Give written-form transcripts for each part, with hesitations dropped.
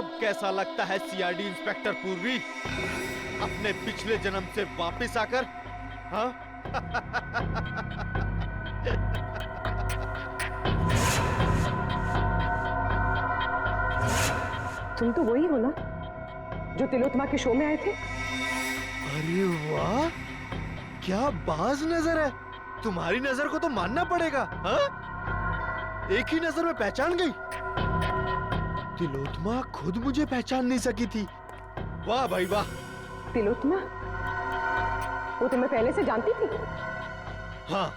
अब कैसा लगता है सीआईडी इंस्पेक्टर पूर्वी, अपने पिछले जन्म से वापस आकर? हाँ? तुम तो वही हो ना जो तिलोत्तमा के शो में आए थे? अरे वाह, क्या बाज नजर है। तुम्हारी नजर को तो मानना पड़ेगा। हाँ? एक ही नजर में पहचान गई। तिलोत्तमा खुद मुझे पहचान नहीं सकी थी। वाह भाई वाह। तिलोत्तमा? वो तुम्हें पहले से जानती थी? हाँ,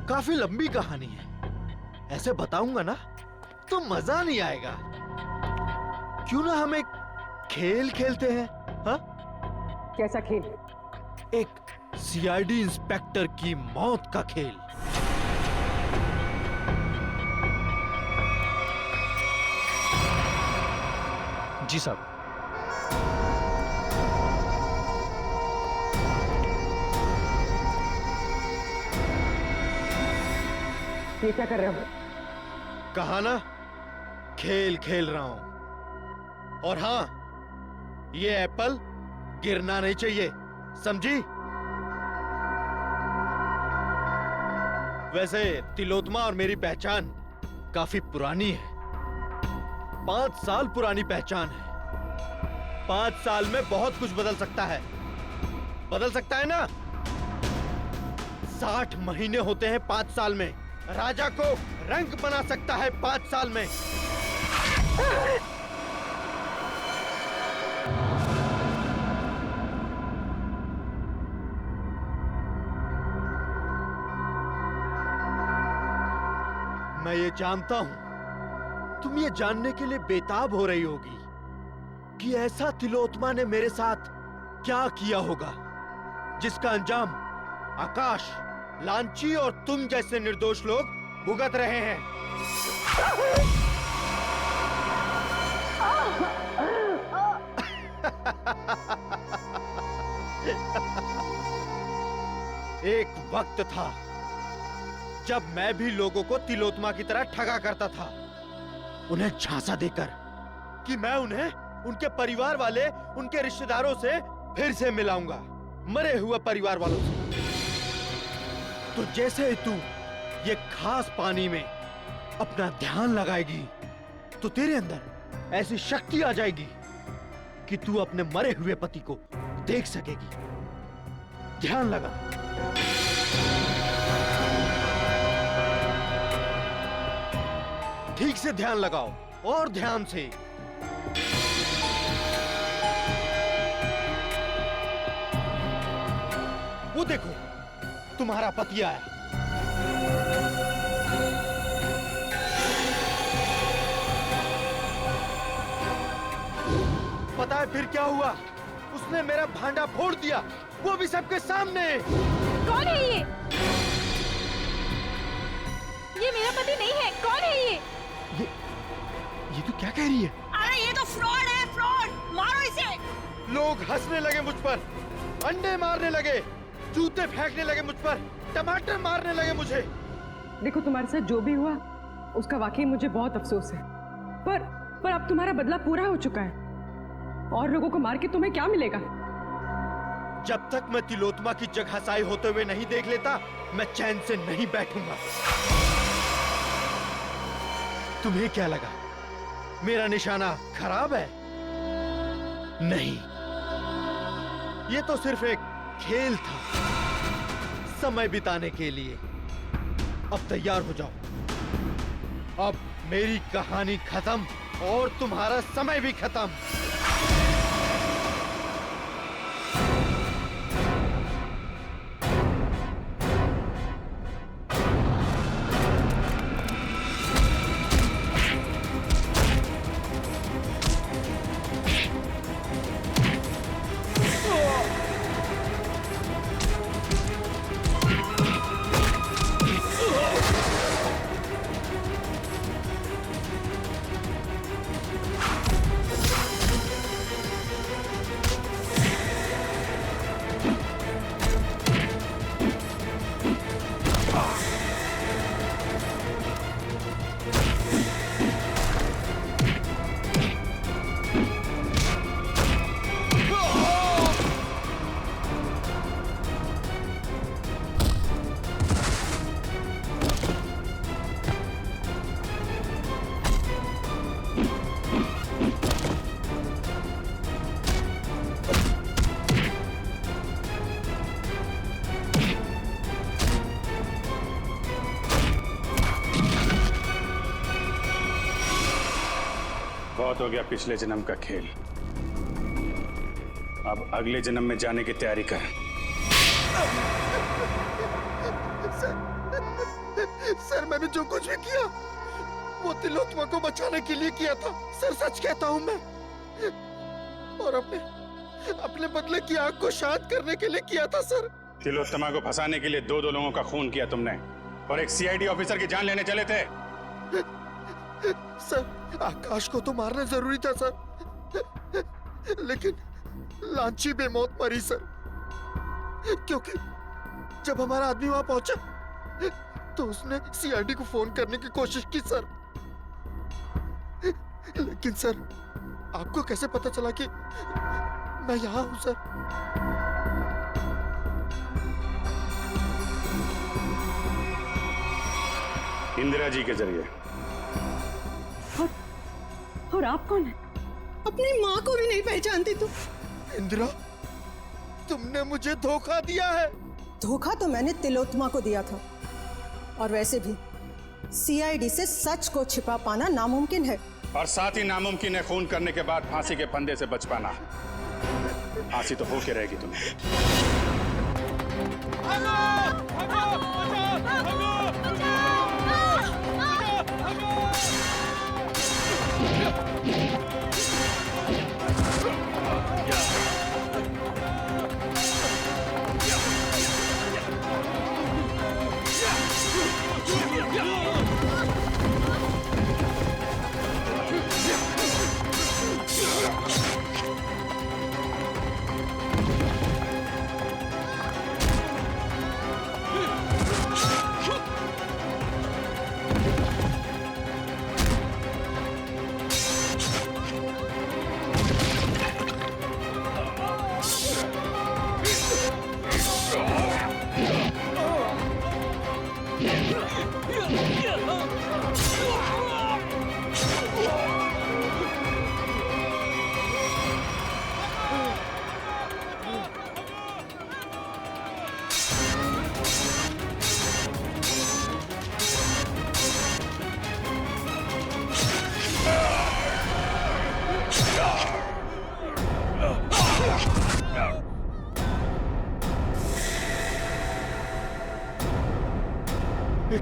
काफी लंबी कहानी है। ऐसे बताऊंगा ना तो मजा नहीं आएगा। क्यों ना हम एक खेल खेलते हैं? हाँ? कैसा खेल? एक सीआईडी इंस्पेक्टर की मौत का खेल। जी साहब। ये क्या कर रहे हो? कहा ना, खेल खेल रहा हूं। और हाँ, ये एप्पल गिरना नहीं चाहिए, समझी? वैसे तिलोत्तमा और मेरी पहचान काफी पुरानी है। 5 साल पुरानी पहचान है। 5 साल में बहुत कुछ बदल सकता है। बदल सकता है ना? 60 महीने होते हैं 5 साल में। राजा को रंग बना सकता है 5 साल में। मैं ये जानता हूं, तुम ये जानने के लिए बेताब हो रही होगी कि ऐसा तिलोत्तमा ने मेरे साथ क्या किया होगा जिसका अंजाम आकाश, लांची और तुम जैसे निर्दोष लोग भुगत रहे हैं। एक वक्त था जब मैं भी लोगों को तिलोत्तमा की तरह ठगा करता था, उन्हें झांसा देकर कि मैं उन्हें उनके परिवार वाले, उनके रिश्तेदारों से फिर से मिलाऊंगा, मरे हुए परिवार वालों से। तो जैसे ही तू ये खास पानी में अपना ध्यान लगाएगी तो तेरे अंदर ऐसी शक्ति आ जाएगी कि तू अपने मरे हुए पति को देख सकेगी। ध्यान लगा। ठीक से ध्यान लगाओ, और ध्यान से। वो देखो, तुम्हारा पति आया। पता है फिर क्या हुआ? उसने मेरा भांडा फोड़ दिया, वो भी सबके सामने। कौन है ये? ये मेरा पति नहीं है। कौन है ये? ये तो क्या कह रही है? अरे ये तो फ्रॉड है, फ्रॉड। मारो इसे। लोग हंसने लगे मुझ पर, अंडे मारने लगे, जूते फेंकने लगे मुझ पर, टमाटर मारने लगे मुझे। देखो, तुम्हारे साथ जो भी हुआ उसका वाकई मुझे बहुत अफसोस है, पर अब तुम्हारा बदला पूरा हो चुका है और लोगों को मार के तुम्हें क्या मिलेगा? जब तक मैं तिलोत्तमा की जगहसाई होते हुए नहीं देख लेता, मैं चैन से नहीं बैठूंगा। तुम्हें क्या लगा मेरा निशाना खराब है? नहीं, ये तो सिर्फ एक खेल था, समय बिताने के लिए। अब तैयार हो जाओ। अब मेरी कहानी खत्म और तुम्हारा समय भी खत्म। बहुत हो गया पिछले जन्म का खेल। अब अगले जन्म में जाने की तैयारी कर। सर मैंने जो कुछ भी किया वो तिलोत्तमा को बचाने के लिए किया था सर, सच कहता हूँ मैं। और अपने बदले की आग को शांत करने के लिए किया था सर। तिलोत्तमा को फंसाने के लिए दो लोगों का खून किया तुमने और एक सीआईडी ऑफिसर की जान लेने चले थे। सर आकाश को तो मारना जरूरी था सर, लेकिन लांची बेमौत मरी सर, क्योंकि जब हमारा आदमी वहां पहुंचा तो उसने सीआईडी को फोन करने की कोशिश की सर। लेकिन सर आपको कैसे पता चला कि मैं यहां हूं सर? इंदिरा जी के जरिए। और आप कौन है? अपनी माँ को भी नहीं पहचानती तू। इंदिरा, तुमने मुझे धोखा दिया है। धोखा तो मैंने तिलोत्तमा को दिया था, और वैसे भी सीआईडी से सच को छिपा पाना नामुमकिन है। और साथ ही नामुमकिन है खून करने के बाद फांसी के फंदे से बच पाना। फांसी तो होके रहेगी तुम्हें।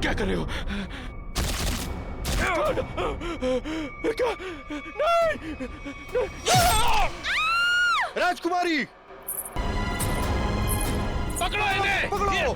क्या कर रहे हो? क्या? नहीं! राजकुमारी, पकड़ो इन्हें! पकड़ो!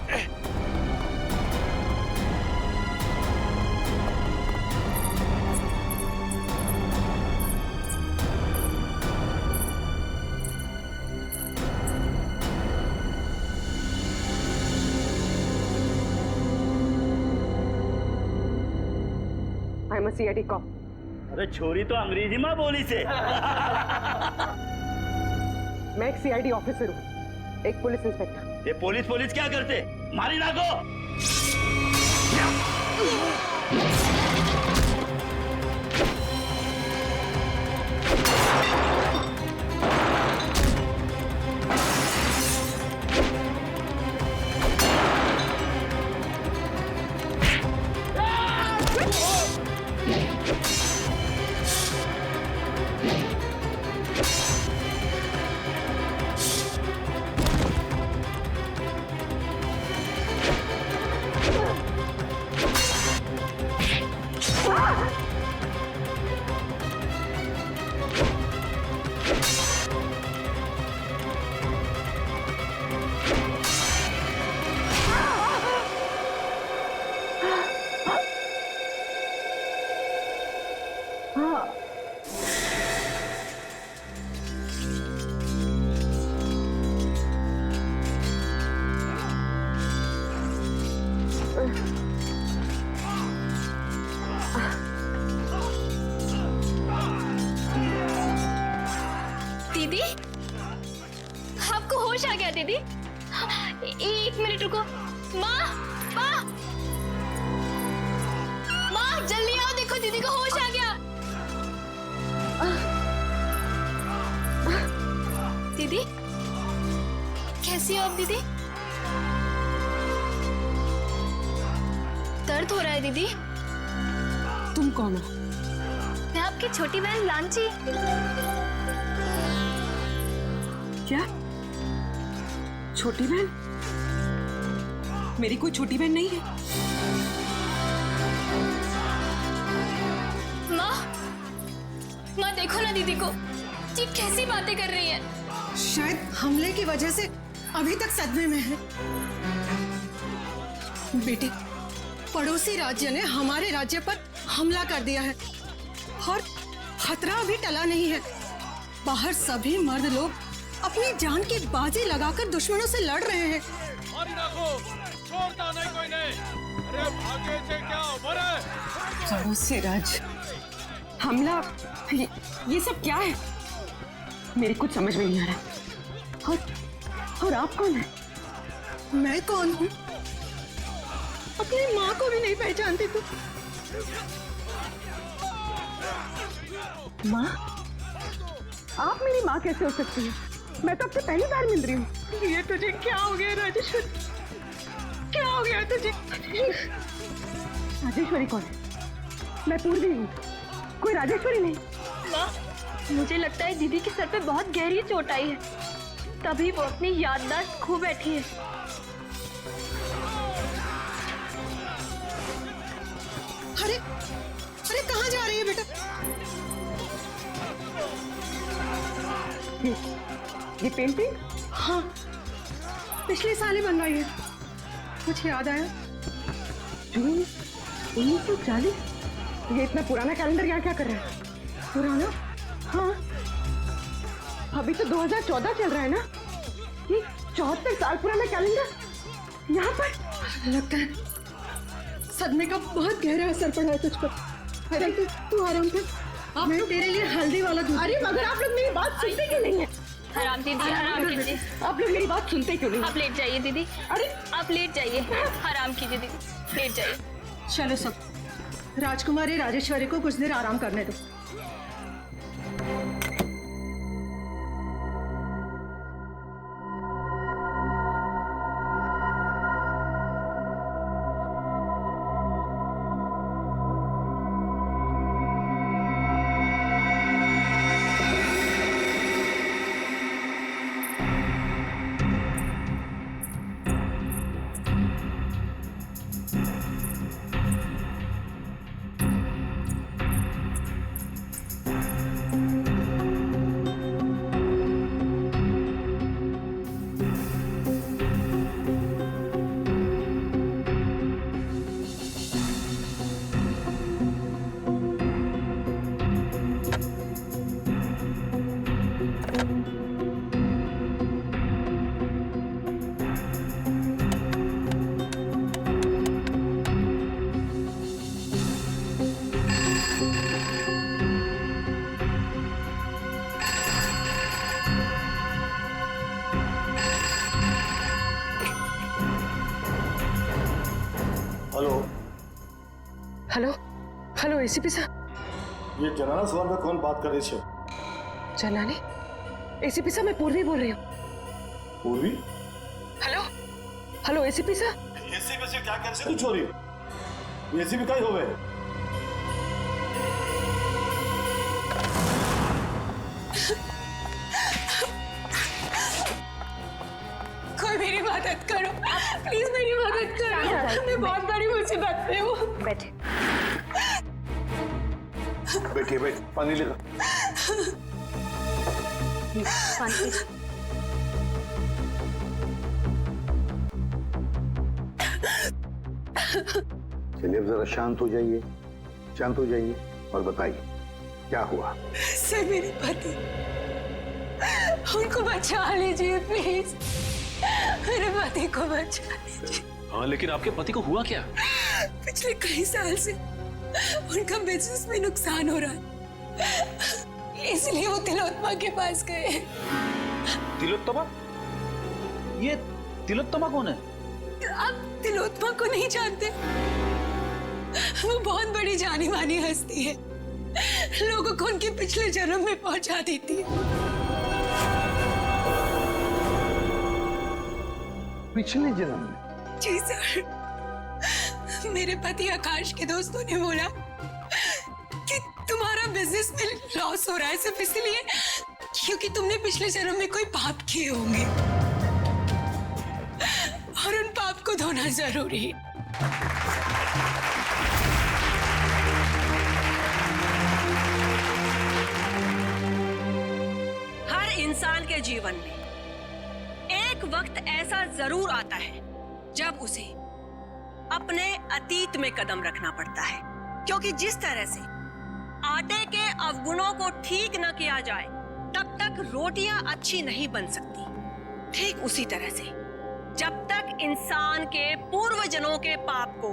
I am a CID cop. अरे छोरी तो अंग्रेजी में बोली से। मैं एक सीआईडी ऑफिसर हूँ, एक पुलिस इंस्पेक्टर। ये पुलिस क्या करते? मारी ना को। दीदी, आपको होश आ गया दीदी? एक मिनट रुको। माँ, माँ, माँ जल्दी आओ, देखो दीदी को होश आ गया। दीदी, कैसी हो आप दीदी? दर्द हो रहा है दीदी? तुम कौन हो? मैं आपकी छोटी बहन लांची। क्या? छोटी बहन? मेरी कोई छोटी बहन नहीं है। माँ देखो ना दीदी को, जी कैसी बातें कर रही है। शायद हमले की वजह से अभी तक सदमे में है। बेटी, पड़ोसी राज्य ने हमारे राज्य पर हमला कर दिया है और खतरा अभी टला नहीं है। बाहर सभी मर्द लोग अपनी जान की बाजी लगाकर दुश्मनों से लड़ रहे हैं। छोड़ता नहीं कोई नहीं। अरे भागे से क्या उम्र? पड़ोसी राज्य हमला, ये सब क्या है? मेरी कुछ समझ में नहीं आ रहा। और आप कौन है? मैं कौन हूँ? अपनी माँ को भी नहीं पहचानती तू। माँ? आप मेरी माँ कैसे हो सकती है? मैं तो आपसे पहली बार मिल रही हूँ। ये तुझे क्या हो गया राजेश्वरी? क्या हो गया तुझे? राजेश्वरी कौन है? मैं पूर्वी हूँ, कोई राजेश्वरी नहीं। माँ, मुझे लगता है दीदी के सर पे बहुत गहरी चोट आई है, तभी वो अपनी याददाश्त खो बैठी है। अरे अरे कहाँ जा रही है बेटा? ये पेंटिंग? हाँ, पिछले साल ही बनवाई है। कुछ याद आया? जून 1940? ये इतना पुराना कैलेंडर यहाँ क्या कर रहा है? पुराना? हाँ, अभी तो 2014 चल रहा है ना। ये 74 साल पुराना कैलेंडर यहाँ पर। लगता है सदमे का बहुत गहरा असर पड़ा है तुझ पर। अरे तू आराम कर, मैं तेरे लिए हल्दी वाला दूध। अरे मगर आप लोग मेरी बात सुनते क्यों नहीं है? आराम दीदी, आराम कीजिए। आप लोग मेरी बात सुनते क्यों नहीं? आप लेट जाइए दीदी। अरे आप लेट जाइए, आराम कीजिए दीदी, लेट जाइए। चलो सब, राजकुमारी राजेश्वरी को कुछ देर आराम करने दो। हेलो हेलो एसीपी साहब। ये जनाना सवाल में कौन बात कर रही है? जनाने? एसीपी साहब मैं पूर्वी बोल रही हूँ। पूर्वी? हेलो हेलो एसीपी साहब। एसीपी से क्या कैसे तू छोरी? एसीपी का ही हो गए। कोई मेरी मदद करो, प्लीज मेरी मदद करो। मैं बहुत बड़ी मुसीबत में हूँ। बैठे। बैठिए बैठ, पानी लेगा। पानी। चलिए अब जरा शांत हो जाइए, शांत हो जाइए और बताइए क्या हुआ? सर मेरे पति, उनको बचा लीजिए प्लीज, मेरे पति को बचा लीजिए। हाँ लेकिन आपके पति को हुआ क्या? पिछले कई साल से उनका बिजनेस में नुकसान हो रहा है, इसलिए वो तिलोत्तमा के पास गए। तिलोत्तमा? ये तिलोत्तमा कौन है? आप तिलोत्तमा को नहीं जानते? वो बहुत बड़ी जानी मानी हस्ती है, लोगों को उनके पिछले जन्म में पहुंचा देती है। पिछले जन्म में? जी सर, मेरे पति आकाश के दोस्तों ने बोला कि तुम्हारा बिजनेस में लॉस हो रहा है सिर्फ इसलिए क्योंकि तुमने पिछले जन्म में कोई पाप किए होंगे और उन पाप को धोना जरूरी है। हर इंसान के जीवन में एक वक्त ऐसा जरूर आता है जब उसे अपने अतीत में कदम रखना पड़ता है, क्योंकि जिस तरह से आटे के अवगुणों को ठीक न किया जाए तब तक रोटियां अच्छी नहीं बन सकती। ठीक उसी तरह से जब तक इंसान के पूर्वजन्मों के पाप को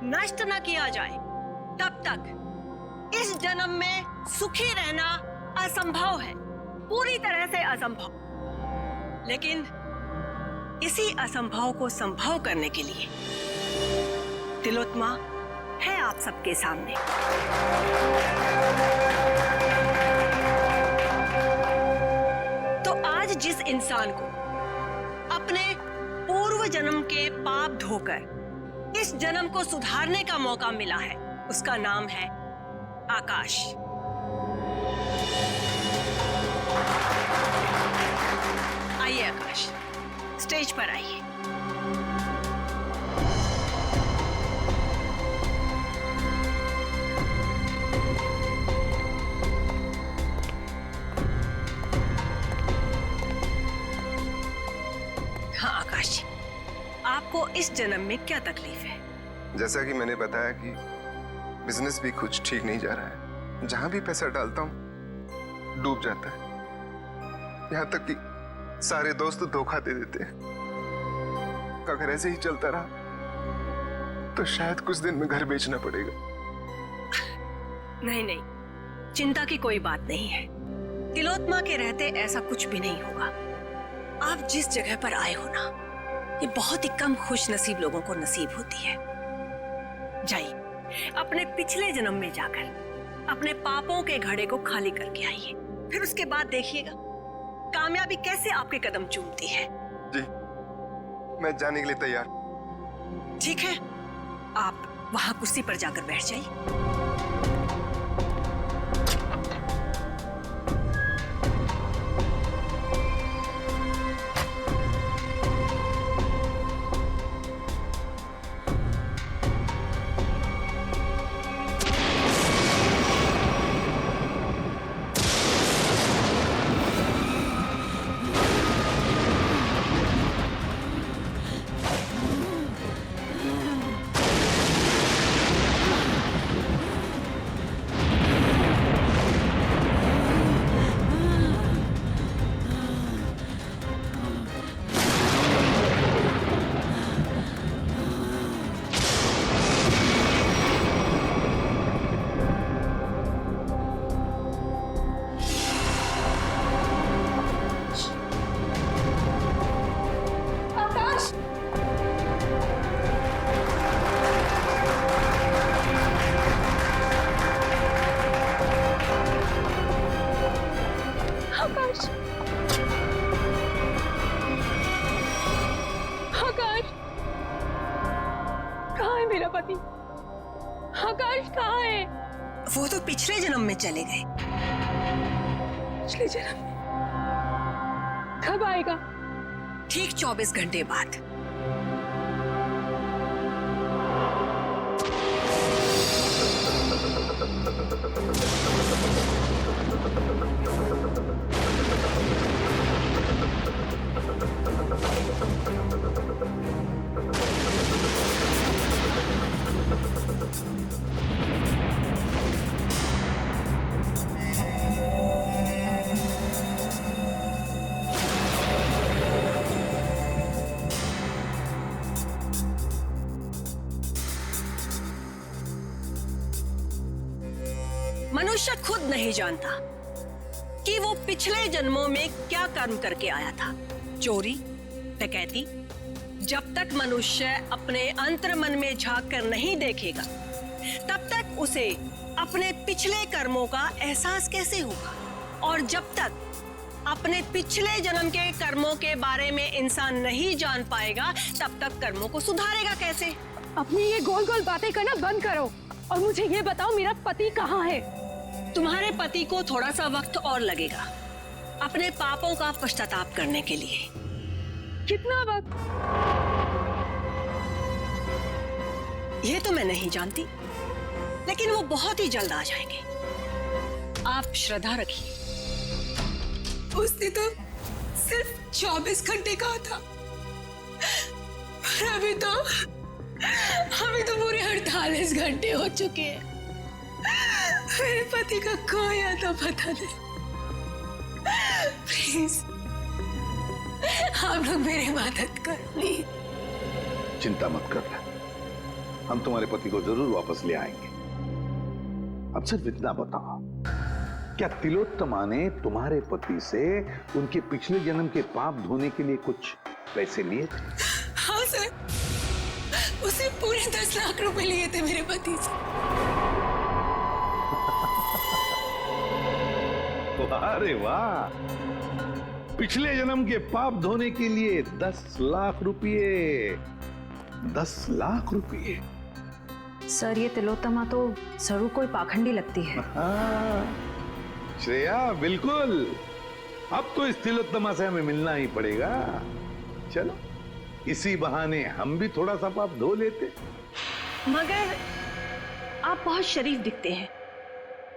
नष्ट न किया जाए तब तक इस जन्म में सुखी रहना असंभव है, पूरी तरह से असंभव। लेकिन इसी असंभव को संभव करने के लिए तिलोत्मा है आप सबके सामने। तो आज जिस इंसान को अपने पूर्व जन्म के पाप धोकर इस जन्म को सुधारने का मौका मिला है, उसका नाम है आकाश। आइए आकाश, स्टेज पर आइए। हाँ आकाश जी, आपको इस जन्म में क्या तकलीफ है? जैसा कि मैंने बताया कि बिजनेस भी कुछ ठीक नहीं जा रहा है। जहां भी पैसा डालता हूं डूब जाता है, यहाँ तक कि सारे दोस्त धोखा दे देते हैं। अगर ऐसे ही चलता रहा तो शायद कुछ दिन में घर बेचना पड़ेगा। नहीं नहीं, चिंता की कोई बात नहीं है। तिलोत्मा के रहते ऐसा कुछ भी नहीं होगा। आप जिस जगह पर आए हो ना, ये बहुत ही कम खुश नसीब लोगों को नसीब होती है। जाइए, अपने पिछले जन्म में जाकर अपने पापों के घड़े को खाली करके आइए, फिर उसके बाद देखिएगा कामयाबी कैसे आपके कदम चूमती है। जी, मैं जाने के लिए तैयार। ठीक है, आप वहां कुर्सी पर जाकर बैठ जाइए। आकाश कहाँ है? वो तो पिछले जन्म में चले गए। पिछले जन्म? कब आएगा? ठीक 24 घंटे बाद। मनुष्य खुद नहीं जानता कि वो पिछले जन्मों में क्या कर्म करके आया था। चोरी, डकैती। जब तक मनुष्य अपने अंतर मन में झांक कर नहीं देखेगा तब तक उसे अपने पिछले कर्मों का एहसास कैसे होगा? और जब तक अपने पिछले जन्म के कर्मों के बारे में इंसान नहीं जान पाएगा तब तक कर्मों को सुधारेगा कैसे? अपनी ये गोल गोल बातें करना बंद करो और मुझे ये बताओ मेरा पति कहाँ है? तुम्हारे पति को थोड़ा सा वक्त और लगेगा अपने पापों का पश्चाताप करने के लिए। कितना वक्त? ये तो मैं नहीं जानती, लेकिन वो बहुत ही जल्द आ जाएंगे। आप श्रद्धा रखिए। उसने तो सिर्फ 24 घंटे कहा था, पर अभी तो पूरे 48 घंटे हो चुके हैं। मेरे पति का खोया तो पता नहीं। प्लीज आप लोग मेरी मदद करो प्लीज। चिंता मत कर, हम तुम्हारे पति को जरूर वापस ले आएंगे। अब सिर्फ इतना बताओ, क्या तिलोत्तमा ने तुम्हारे पति से उनके पिछले जन्म के पाप धोने के लिए कुछ पैसे लिए थे? हाँ सर, उसे पूरे 10 लाख रुपए लिए थे मेरे पति से। अरे वाह, पिछले जन्म के पाप धोने के लिए 10 लाख रुपये। 10 लाख रुपये। सर, ये तिलोत्तमा तो जरूर कोई पाखंडी लगती है। श्रेया, बिल्कुल। अब तो इस तिलोत्तमा से हमें मिलना ही पड़ेगा। चलो, इसी बहाने हम भी थोड़ा सा पाप धो लेते। मगर आप बहुत शरीफ दिखते हैं।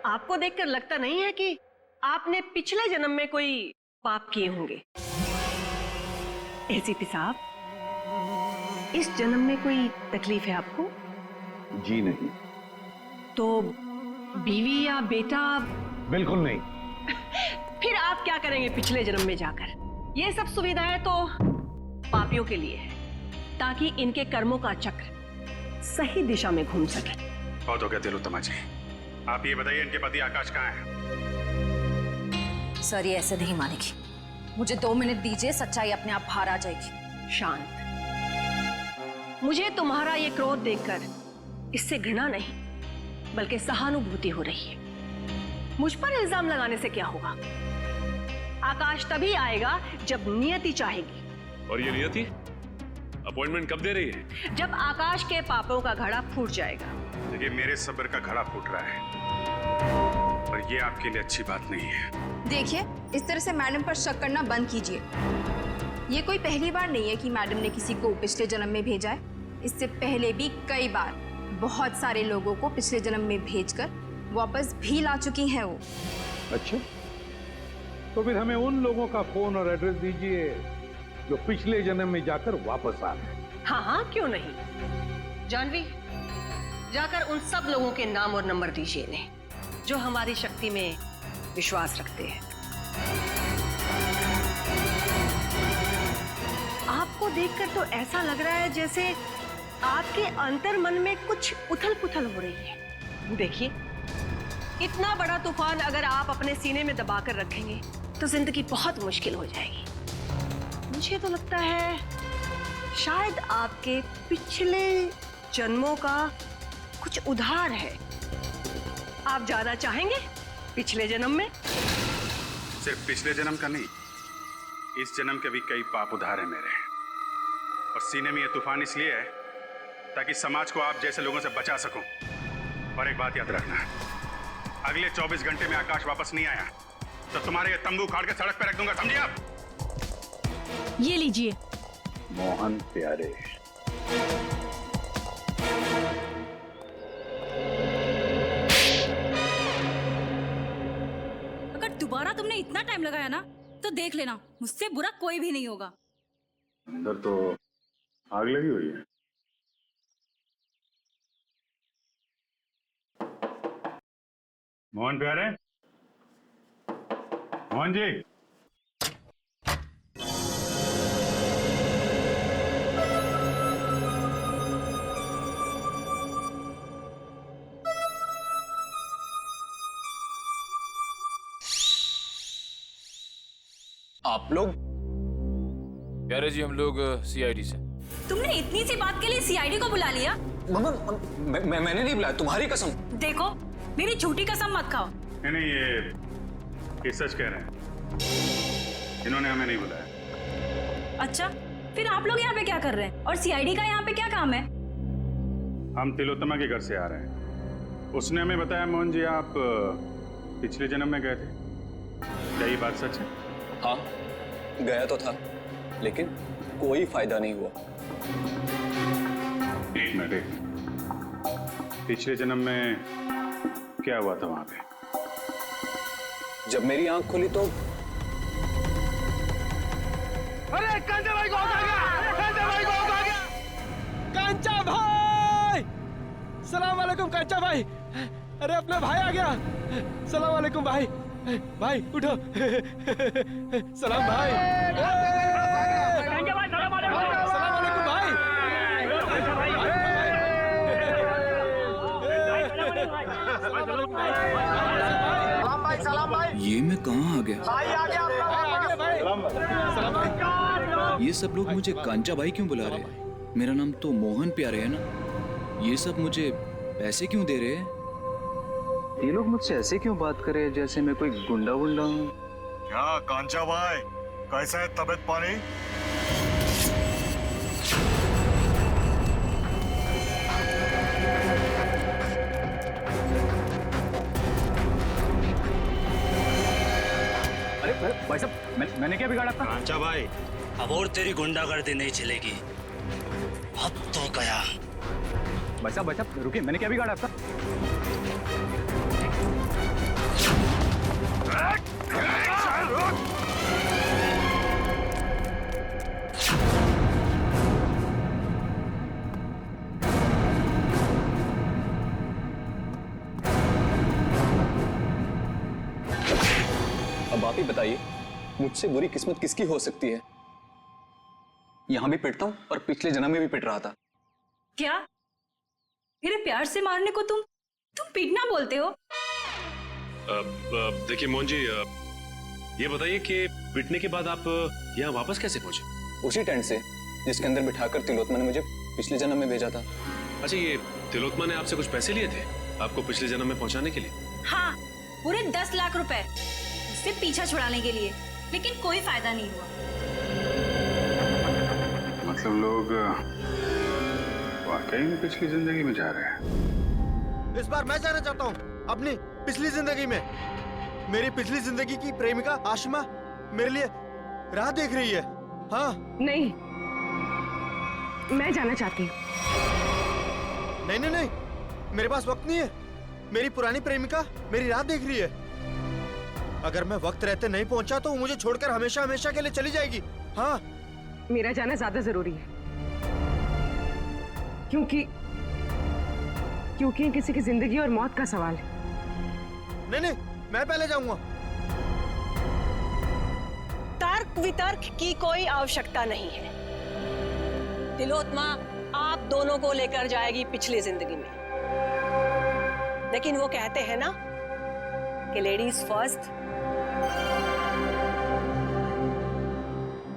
आपको देखकर लगता नहीं है कि आपने पिछले जन्म में कोई पाप किए होंगे। एसीपी साहब, इस जन्म में कोई तकलीफ है आपको? जी नहीं। तो बीवी या बेटा? बिल्कुल नहीं। फिर आप क्या करेंगे पिछले जन्म में जाकर? ये सब सुविधाएं तो पापियों के लिए है, ताकि इनके कर्मों का चक्र सही दिशा में घूम सके। बहुत हो गया तिलोत्तमा जी, आप ये बताइए इनके पति आकाश कहाँ है? सर, ये ऐसे नहीं मानेगी। मुझे 2 मिनट दीजिए, सच्चाई अपने आप बाहर आ जाएगी। शांत। मुझे तुम्हारा ये क्रोध देखकर इससे घृणा नहीं, बल्कि सहानुभूति हो रही है। मुझ पर इल्जाम लगाने से क्या होगा? आकाश तभी आएगा जब नियति चाहेगी। और ये नियति अपॉइंटमेंट कब दे रही है? जब आकाश के पापों का घड़ा फूट जाएगा। देखिए, मेरे सब्र का घड़ा फूट रहा है, पर ये आपके लिए अच्छी बात नहीं है। देखिए, इस तरह से मैडम पर शक करना बंद कीजिए। ये कोई पहली बार नहीं है कि मैडम ने किसी को पिछले जन्म में भेजा है। इससे पहले भी कई बार बहुत सारे लोगों को पिछले जन्म में भेजकर वापस भी ला चुकी हैं वो। अच्छा, तो फिर हमें उन लोगों का फोन और एड्रेस दीजिए जो पिछले जन्म में जाकर वापस आ गए। हाँ हाँ, क्यों नहीं। जानवी, जाकर उन सब लोगों के नाम और नंबर दीजिए इन्हें, जो हमारी शक्ति में विश्वास रखते हैं। आपको देखकर तो ऐसा लग रहा है जैसे आपके अंतर मन में कुछ उथल पुथल हो रही है। देखिए, इतना बड़ा तूफान अगर आप अपने सीने में दबाकर रखेंगे तो जिंदगी बहुत मुश्किल हो जाएगी। मुझे तो लगता है शायद आपके पिछले जन्मों का कुछ उधार है। आप जाना चाहेंगे पिछले जन्म में? सिर्फ पिछले जन्म का नहीं, इस जन्म के भी कई पाप उधार है मेरे। और सीने में ये तूफान इसलिए है ताकि समाज को आप जैसे लोगों से बचा सकूं। और एक बात याद रखना, अगले 24 घंटे में आकाश वापस नहीं आया तो तुम्हारे ये तंबू उखाड़ के सड़क पे रख दूंगा, समझे आप? ये लीजिए। मोहन प्यारे, अगर दोबारा तुमने इतना टाइम लगाया ना तो देख लेना, मुझसे बुरा कोई भी नहीं होगा। अंदर तो आग लगी हुई है। मोहन प्यारे, मोहन जी। आप लोग? कह रहे जी हम लोग सीआईडी से। तुमने इतनी सी बात के लिए सीआईडी को बुला लिया? मम्मा, मैंने नहीं बुलाया, तुम्हारी कसम। देखो, मेरी झूठी कसम मत खाओ। नहीं, ये सच कह रहे हैं, इन्होंने हमें नहीं बुलाया। अच्छा, फिर आप लोग यहाँ पे क्या कर रहे हैं? और सीआईडी का यहाँ पे क्या काम है? हम तिलोत्तमा के घर से आ रहे हैं। उसने हमें बताया मोहन जी आप पिछले जन्म में गए थे, क्या ये बात सच है? हाँ, गया तो था, लेकिन कोई फायदा नहीं हुआ। एक मिनट, पिछले जन्म में क्या हुआ था वहां पे? जब मेरी आंख खुली तो अरे कांचा भाई को आ गया, कांचा भाई को आ गया, कांचा भाई, सलाम वालेकुम कांचा भाई। अरे अपना भाई आ गया, सलाम वालेकुम भाई। भाई उठो, सलाम भाई। कांचा भाई सलाम वालेकुम। सलाम वालेकुम भाई। सलाम भाई। ये मैं कहाँ आ गया? भाई आ गया आपका भाई। सलाम भाई। ये सब लोग मुझे कांचा भाई क्यों बुला रहे हैं? मेरा नाम तो मोहन प्यारे है ना। ये सब मुझे पैसे क्यों दे रहे हैं? ये लोग मुझसे ऐसे क्यों बात कर रहे हैं जैसे मैं कोई गुंडा वुंडा हूँ? क्या कांचा भाई, कैसा है तबीयत पानी? अरे भाई साहब, मैंने क्या बिगाड़ा था? कांचा भाई, अब और तेरी गुंडागर्दी नहीं चलेगी, अब तो गया। भाई साहब रुकिए, मैंने क्या बिगाड़ा था? अब आप ही बताइए, मुझसे बुरी किस्मत किसकी हो सकती है? यहां भी पिटता हूं और पिछले जन्म में भी पिट रहा था। क्या मेरे प्यार से मारने को तुम पीटना बोलते हो? देखिए मोहन जी, ये बताइए कि पिटने के बाद आप यहाँ वापस कैसे पहुंचे? उसी टेंट से जिसके अंदर बिठाकर तिलोत्मा ने मुझे पिछले जन्म में भेजा था। अच्छा, ये तिलोत्मा ने आपसे कुछ पैसे लिए थे आपको पिछले जन्म में पहुंचाने के लिए? हाँ, पूरे 10 लाख रुपए उससे पीछा छुड़ाने के लिए, लेकिन कोई फायदा नहीं हुआ। मतलब लोग वाकई में पिछली जिंदगी में जा रहे हैं। इस बार मैं जाना चाहता हूँ अपनी पिछली जिंदगी में। मेरी पिछली जिंदगी की प्रेमिका आशिमा मेरे लिए राह देख रही है। हाँ नहीं, मैं जाना चाहती हूँ। नहीं नहीं नहीं, मेरे पास वक्त नहीं है। मेरी पुरानी प्रेमिका मेरी राह देख रही है। अगर मैं वक्त रहते नहीं पहुंचा तो वो मुझे छोड़कर हमेशा हमेशा के लिए चली जाएगी। हाँ, मेरा जाना ज्यादा जरूरी है, क्योंकि किसी की जिंदगी और मौत का सवाल है। नहीं नहीं, मैं पहले जाऊंगा। तर्क वितर्क की कोई आवश्यकता नहीं है। तिलोत्मा आप दोनों को लेकर जाएगी पिछली जिंदगी में, लेकिन वो कहते हैं ना कि लेडीज फर्स्ट।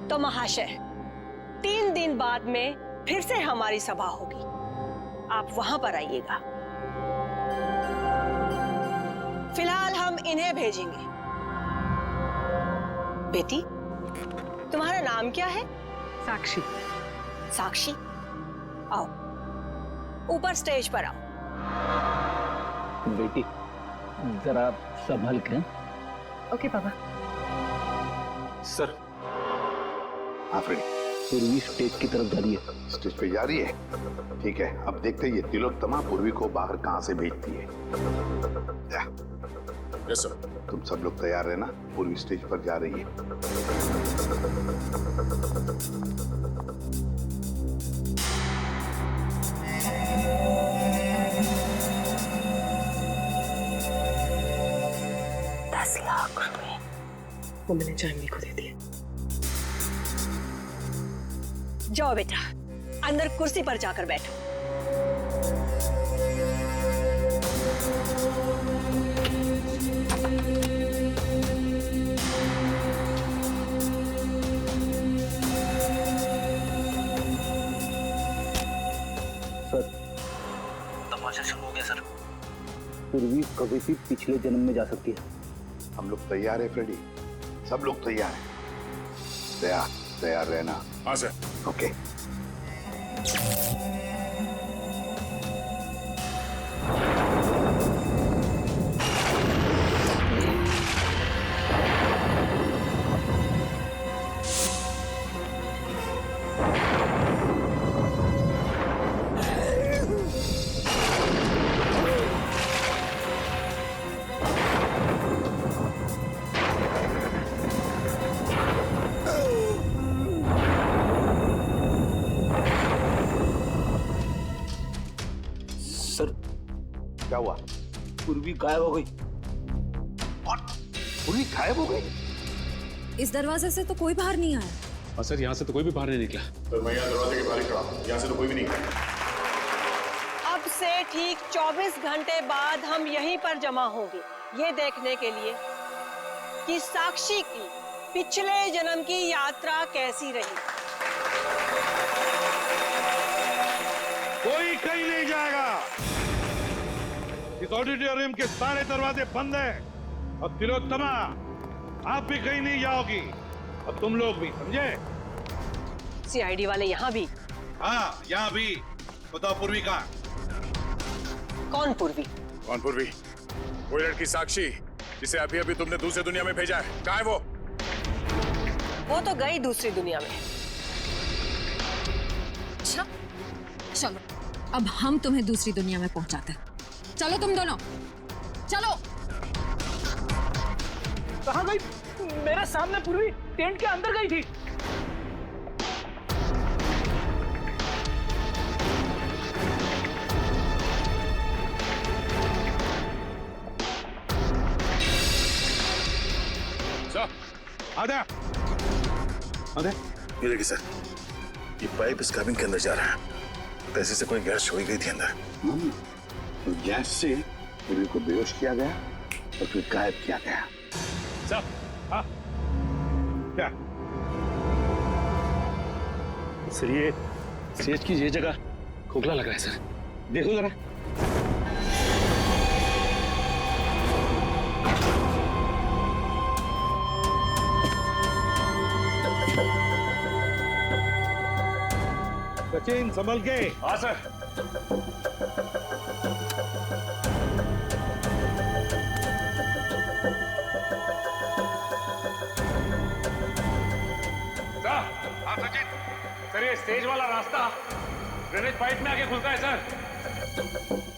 तो महाशय, 3 दिन बाद में फिर से हमारी सभा होगी, आप वहां पर आइएगा। फिलहाल हम इन्हें भेजेंगे। बेटी, तुम्हारा नाम क्या है? साक्षी। साक्षी, आओ ऊपर स्टेज पर आओ। बेटी जरा संभल के। ओके पापा। सर, आप रेडी? पूर्वी स्टेज की तरफ जा रही है। स्टेज पे जा रही है? ठीक है, अब देखते हैं ये तिलोत्तमा पूर्वी को बाहर कहां से भेजती है। Yes sir. तुम सब लोग तैयार रहना, पूर्वी स्टेज पर जा रही है। वो मैंने जानवी को दे दिया। जाओ बेटा, अंदर कुर्सी पर जाकर बैठो। सर, तमाशा शुरू हो गया सर। पूर्वी कभी भी पिछले जन्म में जा सकती है। हम लोग तैयार है फ्रेडी, सब लोग तैयार हैं। तैयार रहना। हाँ सर। ओके। सर क्या हुआ? पूर्वी गायब हो गई। पूर्वी गायब हो गई? इस दरवाजे से तो कोई बाहर नहीं आया। और सर यहाँ से तो कोई भी बाहर नहीं निकला। तो मैं यहाँ दरवाजे के बाहर खड़ा हूँ, यहाँ से तो कोई भी नहीं गया। अब से ठीक 24 घंटे बाद हम यहीं पर जमा होंगे, ये देखने के लिए कि साक्षी की पिछले जन्म की यात्रा कैसी रही। कोई कहीं नहीं जाएगा। इस ऑडिटोरियम के सारे दरवाजे बंद हैं। और तिलोत्तमा, आप भी कहीं नहीं जाओगी। और तुम लोग भी, समझे? सीआईडी वाले यहाँ भी? हाँ, यहाँ भी। बताओ पूर्वी कहाँ? कौन पूर्वी? कौन पूर्वी? वो लड़की साक्षी जिसे अभी अभी तुमने दूसरी दुनिया में भेजा है, कहाँ है वो? वो तो गई दूसरी दुनिया में। अच्छा, चलो अब हम तुम्हें दूसरी दुनिया में पहुंचाते हैं। चलो तुम दोनों, चलो। कहाँ गई? मेरे सामने पूर्वी टेंट के अंदर गई थी। आधा ये देखिए सर, ये पाइप इस cabin के अंदर जा रहा है। पैसे से कोई गैस छोड़ी गई थी अंदर। तो गैस से पूर्वी को बेहोश किया गया और फिर गायब किया गया। सर, हाँ क्या? सर ये सेठ की ये जगह खोखला लग रहा है सर। देखो जरा। सचिन संभल के। हाँ सर। हाँ सचिन, सर ये स्टेज वाला रास्ता ड्रेनेज पाइप में आके खुलता है सर।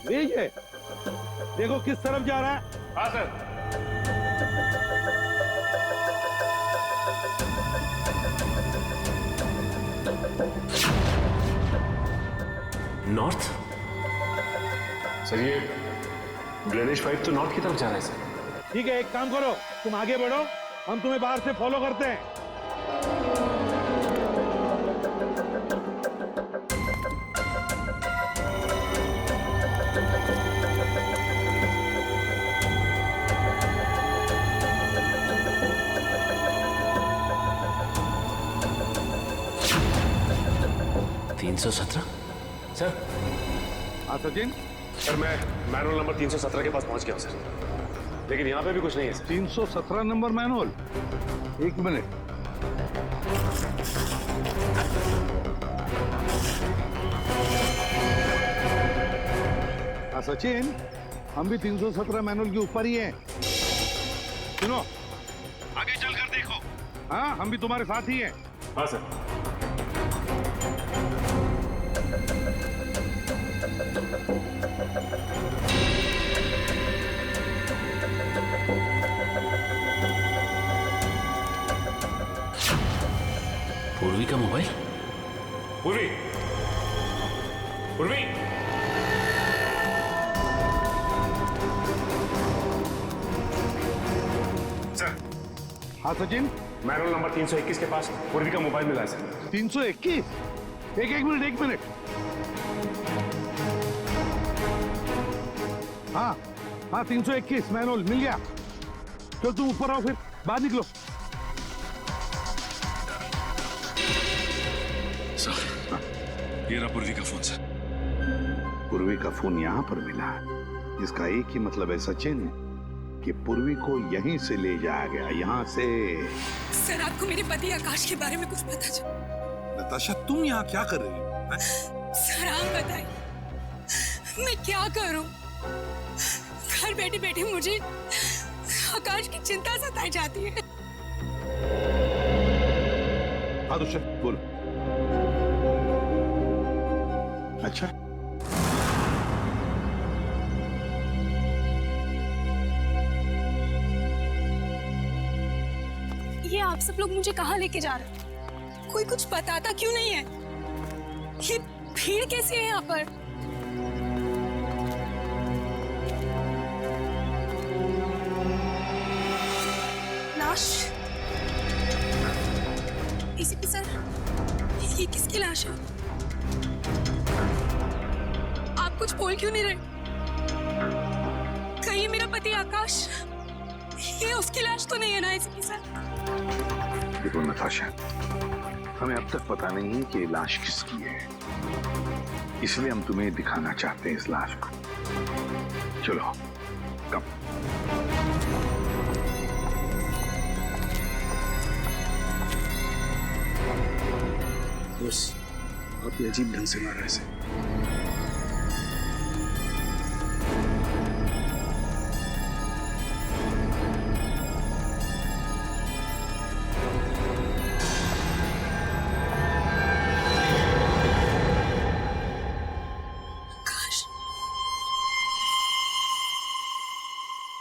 लीजिए, है? देखो किस तरफ जा रहा है। हाँ सर। नॉर्थ? सर ये ड्रेनेज पाइप तो नॉर्थ की तरफ जा रहा है सर। ठीक है, एक काम करो, तुम आगे बढ़ो, हम तुम्हें बाहर से फॉलो करते हैं। सर। हाँ सचिन। सर मैं मैनुअल नंबर 317 के पास पहुंच गया हूं सर, लेकिन यहाँ पे भी कुछ नहीं है सर। 317 number manual? एक मिनट। हाँ सचिन, हम भी 317 मैनुअल के ऊपर ही हैं। सुनो, आगे चलकर देखो। हाँ, हम भी तुम्हारे साथ ही हैं। हाँ सर। पूर्वी का मोबाइल? पूर्वी, पूर्वी। सर। हाँ सचिन। मैनुअल नंबर 321 के पास पूर्वी का मोबाइल मिला है सर। 321? एक मिनट। हाँ, 321 मैनुअल मिल गया। तो तुम ऊपर आओ, फिर बाहर निकलो। ये रहा पूर्वी का फोन सर। पूर्वी का फोन यहाँ पर मिला है, इसका एक ही मतलब है सचिन, कि पूर्वी को यहीं से ले जाया गया, यहाँ से। सर, आपको मेरे पति आकाश के बारे में कुछ पता चला? नताशा, तुम यहाँ क्या कर रही हो? सर आप बताइए, मैं क्या करूं? घर बैठे बैठे मुझे आकाश की चिंता सताई जाती है। हाँ दुष्यंत, बोल। अच्छा, ये आप सब लोग मुझे कहाँ लेके जा रहे हैं? कोई कुछ बताता क्यों नहीं है? ये भीड़ कैसी है यहाँ पर? किसकी लाश है? आप कुछ बोल क्यों नहीं रहे? कहीं मेरा पति आकाश, ये उसकी लाश तो नहीं है ना इसके साथ? देखो नताशा, हमें अब तक पता नहीं है कि ये लाश किसकी है, इसलिए हम तुम्हें दिखाना चाहते हैं इस लाश को। चलो कम। बस आप ये अजीब ढंग से मारा ऐसे। आकाश,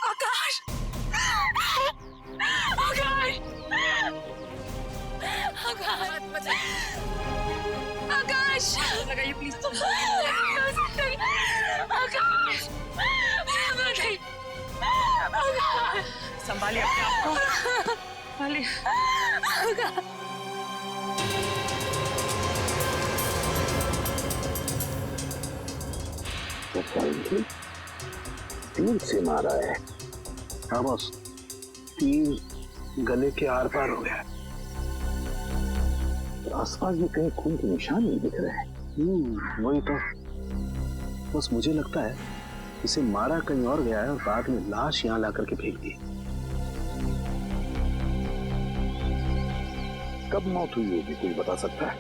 आकाश, आकाश, आकाश, लगाइए प्लीज। आकाश, आकाश, संभालिए अपने आप को, संभालिए। तीर से मारा है। हाँ बॉस, तीर गले के आर पार हो गया। आसपास भी कहीं खून के निशान नहीं दिख रहे हैं। वही तो, बस मुझे लगता है इसे मारा कहीं और गया है और बाद में लाश यहाँ ला करके फेंक दी। कब मौत हुई होगी कोई बता सकता है?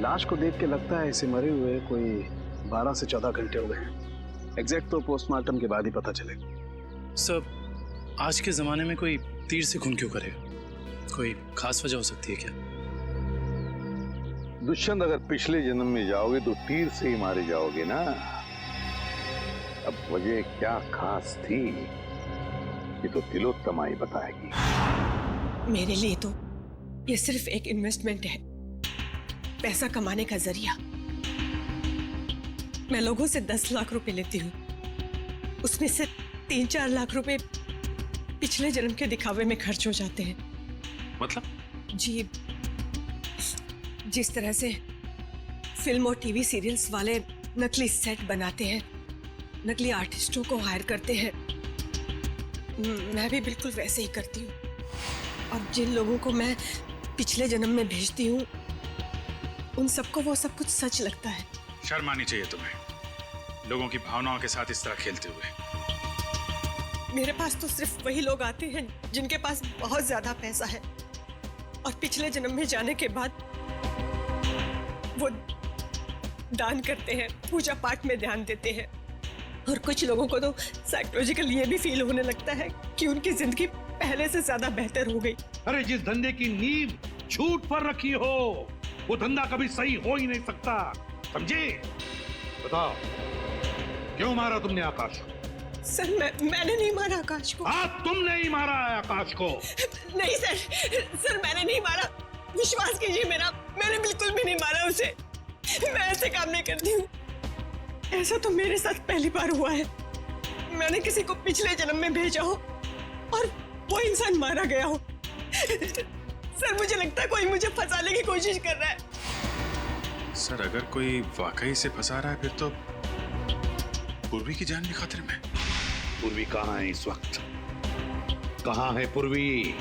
लाश को देख के लगता है इसे मरे हुए कोई 12 से 14 घंटे हो गए। एग्जैक्ट तो पोस्टमार्टम के बाद ही पता चलेगा। सर, आज के जमाने में कोई तीर से खून क्यों करेगा? कोई खास वजह हो सकती है क्या? दुष्यंत, अगर पिछले जन्म में जाओगे तो तीर से ही मारे जाओगे ना। अब वजह क्या खास थी ये तो तिलोत्तमा ही बताएगी। मेरे लिए तो ये सिर्फ एक इन्वेस्टमेंट है, पैसा कमाने का जरिया। मैं लोगों से 10 लाख रुपए लेती हूँ, उसमें से 3-4 लाख रुपए पिछले जन्म के दिखावे में खर्च हो जाते हैं। मतलब? जी, जिस तरह से फिल्म और टीवी सीरियल्स वाले नकली सेट बनाते हैं, नकली आर्टिस्टों को हायर करते हैं, मैं भी बिल्कुल वैसे ही करती हूँ। और जिन लोगों को मैं पिछले जन्म में भेजती हूँ, उन सबको वो सब कुछ सच लगता है। शर्म आनी चाहिए तुम्हें, लोगों की भावनाओं के साथ इस तरह खेलते हुए। मेरे पास तो सिर्फ वही लोग आते हैं जिनके पास बहुत ज्यादा पैसा है, और पिछले जन्म में जाने के बाद वो दान करते हैं, पूजा पाठ में ध्यान देते हैं। और कुछ लोगों को तो साइकोलॉजिकल ये भी फील होने लगता है कि उनकी जिंदगी पहले से ज्यादा बेहतर हो गई। अरे जिस धंधे की नींव झूठ पर रखी हो वो धंधा कभी सही हो ही नहीं सकता, समझे? बताओ, क्यों मारा तुमने आकाश को? सर, मैंने नहीं मारा आकाश को। हाँ, तुमने ही मारा है आकाश को। नहीं सर, सर मैंने नहीं मारा, विश्वास कीजिए मेरा, मैंने बिल्कुल भी नहीं मारा उसे। मैं ऐसे काम नहीं करती हूँ। ऐसा तो मेरे साथ पहली बार हुआ है। मैंने किसी को पिछले जन्म में भेजा हो और वो इंसान मारा गया हो। सर, मुझे लगता है कोई मुझे फंसाने की कोशिश कर रहा है। सर, अगर कोई वाकई से फंसा रहा है फिर तो पूर्वी की जान भी खतरे में। पूर्वी कहाँ है इस वक्त? कहाँ है पूर्वी?